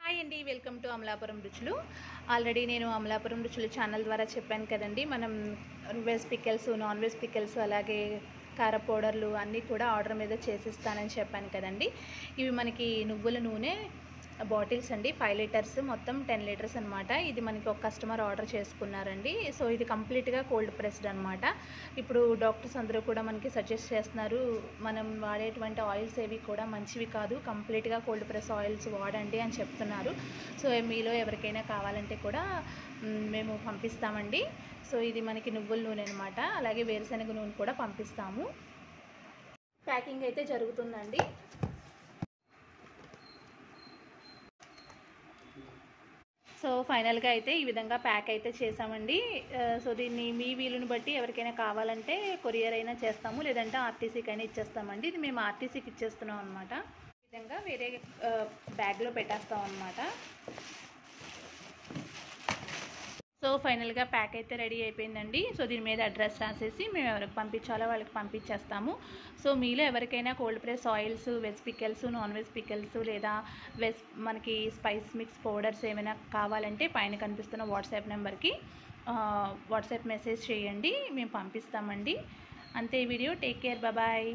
Hi అండి, welcome to Amalapuram రుచులు. Already నేను అమలాపురం రుచులు ఛానల్ ద్వారా చెప్పాను కదండి. మనం veg pickles, non veg pickles, అలాగే కార పౌడర్లు అన్నీ కూడా ఆర్డర్ మీద చేసిస్తానని చెప్పాను కదండి. ఇవి మనకి నువ్వుల నూనె బాటిల్స్ అండి, 5 లీటర్స్, మొత్తం 10 లీటర్స్ అనమాట. ఇది మనకి ఒక కస్టమర్ ఆర్డర్ చేసుకున్నారండి. సో ఇది కంప్లీట్గా కోల్డ్ ప్రెస్డ్ అనమాట. ఇప్పుడు డాక్టర్స్ అందరూ కూడా మనకి సజెస్ట్ చేస్తున్నారు, మనం వాడేటువంటి ఆయిల్స్ ఏవి కూడా మంచివి కాదు, కంప్లీట్గా కోల్డ్ ప్రెస్ ఆయిల్స్ వాడండి అని చెప్తున్నారు. సో మీలో ఎవరికైనా కావాలంటే కూడా మేము పంపిస్తామండి. సో ఇది మనకి నువ్వుల నూనె అనమాట. అలాగే వేరుశనగ నూనె కూడా పంపిస్తాము. ప్యాకింగ్ అయితే జరుగుతుందండి. సో ఫైనల్గా అయితే ఈ విధంగా ప్యాక్ అయితే చేసామండి. సో దీన్ని మీ వీలుని బట్టి ఎవరికైనా కావాలంటే కొరియర్ అయినా చేస్తాము, లేదంటే ఆర్టీసీకి అయినా ఇచ్చేస్తామండి. ఇది మేము ఆర్టీసీకి ఇచ్చేస్తున్నాం అనమాట. ఈ విధంగా వేరే బ్యాగ్లో పెట్టేస్తాం అనమాట. సో ఫైనల్గా ప్యాక్ అయితే రెడీ అయిపోయిందండి. సో దీని మీద అడ్రస్ రాసేసి మేము ఎవరికి పంపించాలో వాళ్ళకి పంపించేస్తాము. సో మీలో ఎవరికైనా cold press oils, veg pickles, non veg pickles, లేదా వెజ్ మనకి స్పైస్ మిక్స్ పౌడర్స్ ఏమైనా కావాలంటే పైన కనిపిస్తున్న వాట్సాప్ నెంబర్కి వాట్సాప్ మెసేజ్ చేయండి, మేము పంపిస్తామండి. అంతే వీడియో. Take care, bye.